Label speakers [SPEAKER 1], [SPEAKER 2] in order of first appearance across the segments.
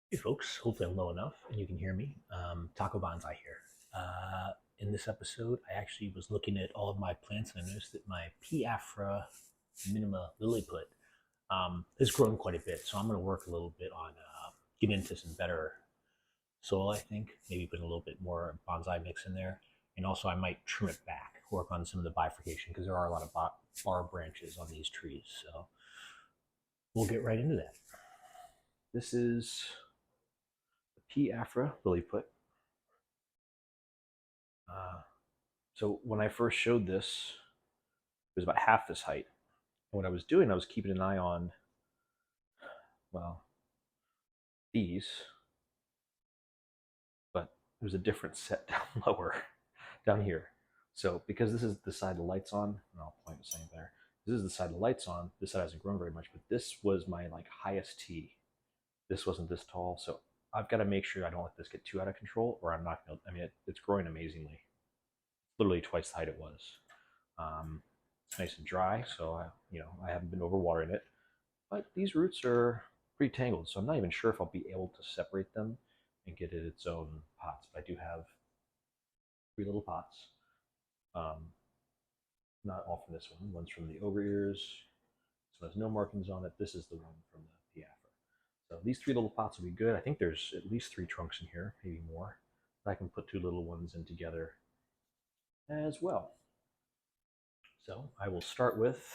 [SPEAKER 1] Hey folks, hopefully I'm low enough and you can hear me. Taco Bonsai here. In this episode, I actually was looking at all of my plants and I noticed that my P. Afra minima Lilliput has grown quite a bit. So I'm going to work a little bit on getting into some better soil, I think. Maybe put a little bit more bonsai mix in there. And also, I might trim it back, work on some of the bifurcation because there are a lot of bar branches on these trees. So we'll get right into that. This is the P. Afra Lilliput. Uh, so when I first showed this, it was about half this height. And what I was doing, I was keeping an eye on, well, these, but it was a different set down lower, down here. So because this is the side the light's on, and I'll point the same there. This is the side the light's on. This side hasn't grown very much, but this was my like highest T. This wasn't this tall, so I've got to make sure I don't let this get too out of control, or I'm not going to. I mean, it's growing amazingly. Literally twice the height it was. It's nice and dry, so I haven't been overwatering it. But these roots are pretty tangled, so I'm not even sure if I'll be able to separate them and get it its own pots. But I do have three little pots. Um, Not all from this one. One's from the over ears. This one has no markings on it. This is the one from the Piafra. So these three little pots will be good. I think there's at least three trunks in here, maybe more. But I can put two little ones in together as well. So I will start with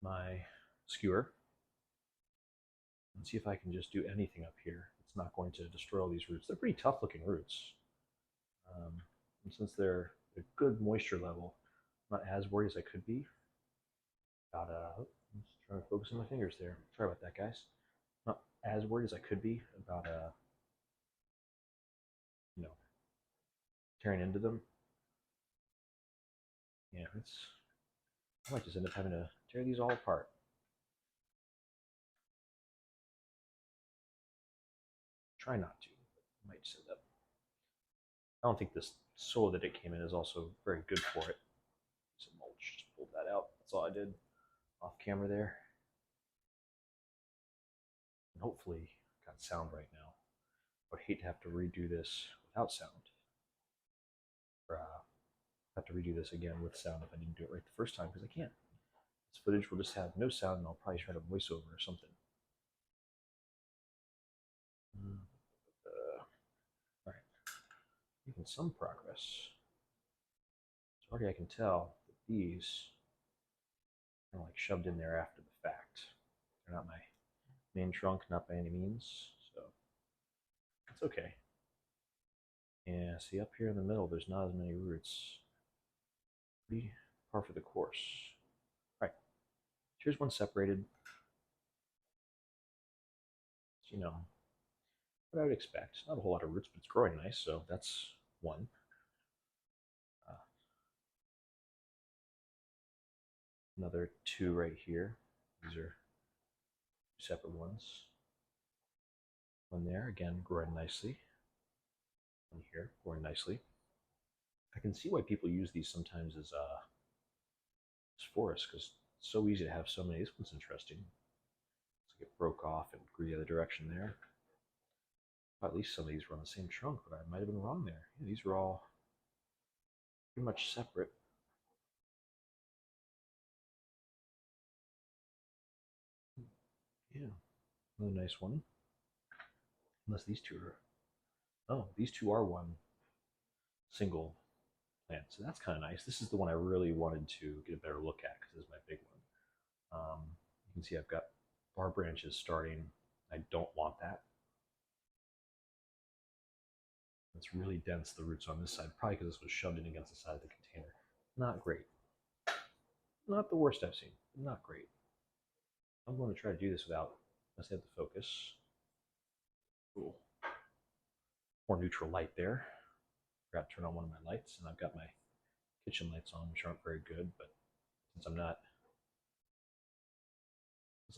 [SPEAKER 1] my skewer and see if I can just do anything up here. It's not going to destroy all these roots. They're pretty tough looking roots. And since they're a good moisture level, I'm not as worried as I could be about I'm just trying to focus on my fingers there. Sorry about that, guys. Not as worried as I could be about you know, tearing into them. Yeah, I might just end up having to tear these all apart. Try not to, but I might just end up. I don't think this soil that it came in is also very good for it. Some mulch, just pulled that out. That's all I did off camera there. And hopefully, I've got sound right now. I would hate to have to redo this without sound. Or have to redo this again with sound if I didn't do it right the first time because I can't. This footage will just have no sound and I'll probably try to voice over or something. All right, making some progress. So already I can tell that these are like shoved in there after the fact. They're not my main trunk, not by any means, so it's okay. Yeah, see up here in the middle, there's not as many roots. Pretty par for the course. All right, here's one separated. What I would expect. Not a whole lot of roots, but it's growing nice, so that's one. Uh, Another two right here. These are separate ones. One there, again, growing nicely. One here, growing nicely. I can see why people use these sometimes as forests because it's so easy to have so many. This one's interesting. Looks like it broke off and grew the other direction there. Well, at least some of these were on the same trunk, but I might have been wrong there. Yeah, these were all pretty much separate. Yeah, another nice one. Unless these two are. Oh, these two are one single plant, so that's kind of nice. This is the one I really wanted to get a better look at because this is my big one. You can see I've got bar branches starting. I don't want that. It's really dense, the roots on this side, probably because this was shoved in against the side of the container. Not great. Not the worst I've seen. Not great. I'm going to try to do this without, let's hit the focus. Cool. More neutral light there. Forgot to turn on one of my lights, and I've got my kitchen lights on, which aren't very good, but since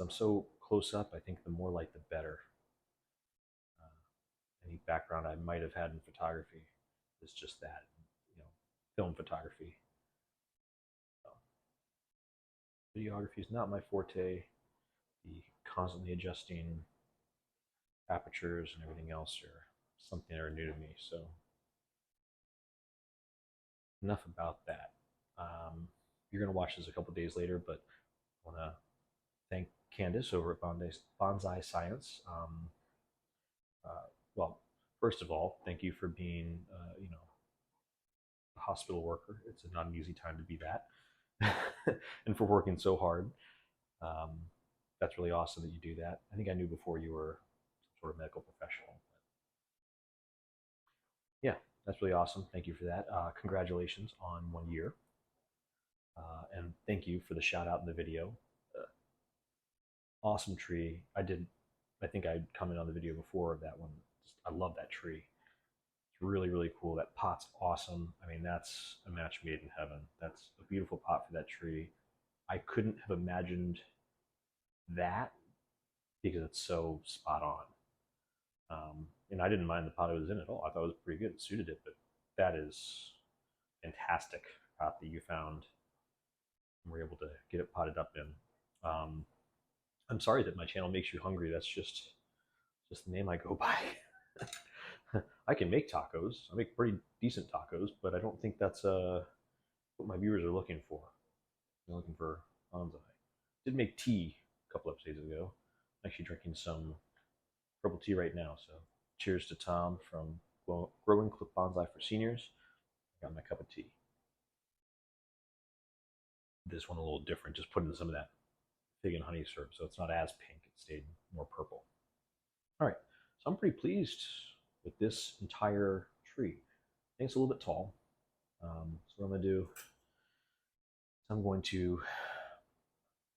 [SPEAKER 1] I'm so close up, I think the more light the better. Any background I might have had in photography is just that, film photography. So, videography is not my forte. the constantly adjusting apertures and everything else are something that are new to me. So enough about that. You're going to watch this a couple days later, but I want to thank Candace over at Bonsai Science. Well, first of all, thank you for being, a hospital worker. It's not an easy time to be that, and for working so hard. Um, that's really awesome that you do that. I think I knew before you were some sort of medical professional. Yeah, that's really awesome. Thank you for that. Congratulations on 1 year. And thank you for the shout out in the video. Uh, awesome tree. I think I commented on the video before of that one. I love that tree. It's really, really cool. That pot's awesome. I mean, that's a match made in heaven. That's a beautiful pot for that tree. I couldn't have imagined that because it's so spot on. And I didn't mind the pot it was in at all. I thought it was pretty good. It suited it, but that is fantastic pot that you found and were able to get it potted up in. I'm sorry that my channel makes you hungry. That's just the name I go by. I can make tacos. I make pretty decent tacos, but I don't think that's what my viewers are looking for. They're looking for bonsai. Did make tea a couple episodes ago. I'm actually drinking some herbal tea right now. So cheers to Tom from Growing Clip Bonsai for Seniors. I got my cup of tea. This one a little different. Just put in some of that fig and honey syrup, so it's not as pink. It stayed more purple. All right, so I'm pretty pleased with this entire tree. I think it's a little bit tall. So what I'm going to do is I'm going to,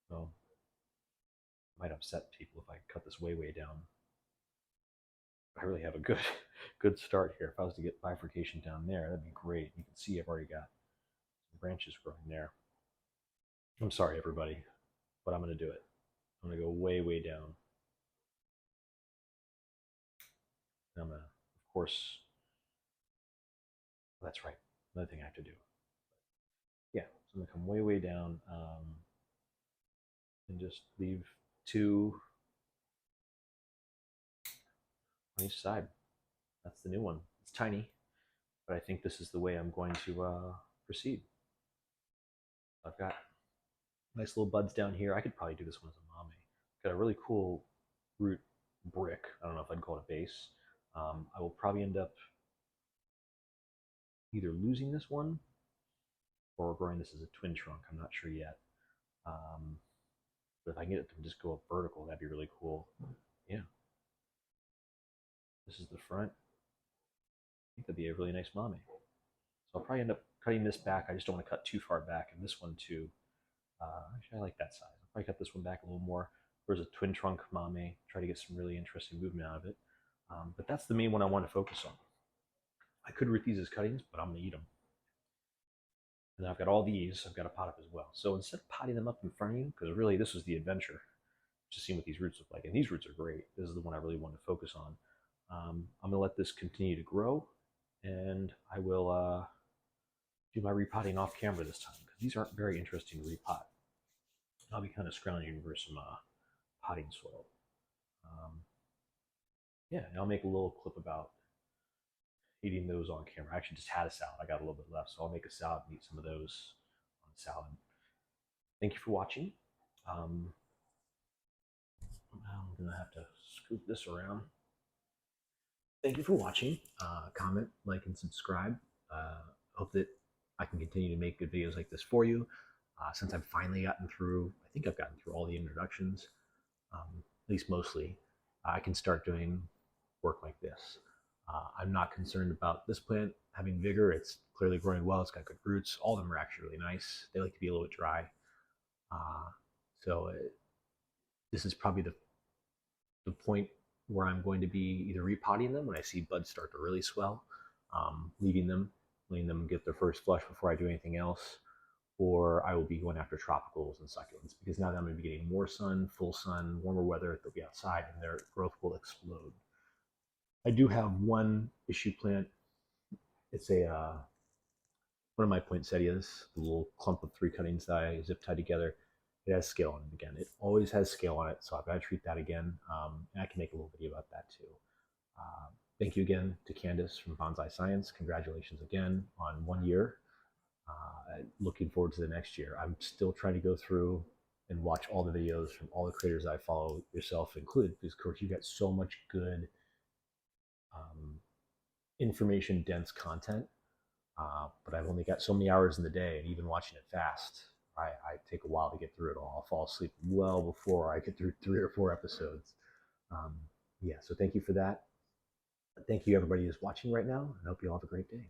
[SPEAKER 1] well, it might upset people if I cut this way, way down. I really have a good start here. If I was to get bifurcation down there, that'd be great. You can see I've already got some branches growing there. I'm sorry, everybody, but I'm going to do it. I'm going to go way, way down. And I'm going to, of course, that's right. Another thing I have to do. Yeah, so I'm going to come way, way down and just leave two on each side. That's the new one. It's tiny, but I think this is the way I'm going to proceed. I've got nice little buds down here. I could probably do this one as a mame. Got a really cool root brick. I don't know if I'd call it a base. I will probably end up either losing this one or growing this as a twin trunk. I'm not sure yet. But if I can get it to just go up vertical, that'd be really cool. Yeah. This is the front. I think that'd be a really nice mame. So I'll probably end up cutting this back. I just don't want to cut too far back, and this one too. Actually, I like that size. I'll probably cut this one back a little more. There's a twin trunk mame. Try to get some really interesting movement out of it. But that's the main one I want to focus on. I could root these as cuttings, but I'm going to eat them. And then I've got all these. I've got to pot up as well. So instead of potting them up in front of you, because really this was the adventure, just seeing what these roots look like. And these roots are great. This is the one I really want to focus on. I'm going to let this continue to grow, and I will do my repotting off camera this time, because these aren't very interesting to repot. I'll be kind of scrounging for some potting soil. Yeah, and I'll make a little clip about eating those on camera. I actually just had a salad. I got a little bit left, so I'll make a salad and eat some of those on the salad. Thank you for watching. I'm going to have to scoop this around. Thank you for watching. Comment, like, and subscribe. Hope that I can continue to make good videos like this for you. Since I've finally gotten through, I think I've gotten through all the introductions, at least mostly, I can start doing work like this. I'm not concerned about this plant having vigor. It's clearly growing well. It's got good roots. All of them are actually really nice. They like to be a little bit dry. This is probably the point where I'm going to be either repotting them when I see buds start to really swell, letting them get their first flush before I do anything else, or I will be going after tropicals and succulents, because now that I'm going to be getting more sun, full sun, warmer weather, they'll be outside and their growth will explode. I do have one issue plant. It's one of my poinsettias, the little clump of 3 cuttings that I zip tied together. it has scale on it again. It always has scale on it, so I've got to treat that again. And I can make a little video about that too. Thank you again to Candace from Bonsai Science. Congratulations again on 1 year. Looking forward to the next year. I'm still trying to go through and watch all the videos from all the creators I follow, yourself included, because of course you get so much good information dense content. But I've only got so many hours in the day, and even watching it fast, I take a while to get through it all. I'll fall asleep well before I get through 3 or 4 episodes. Um, yeah, so thank you for that. Thank you, everybody who's watching right now. I hope you all have a great day.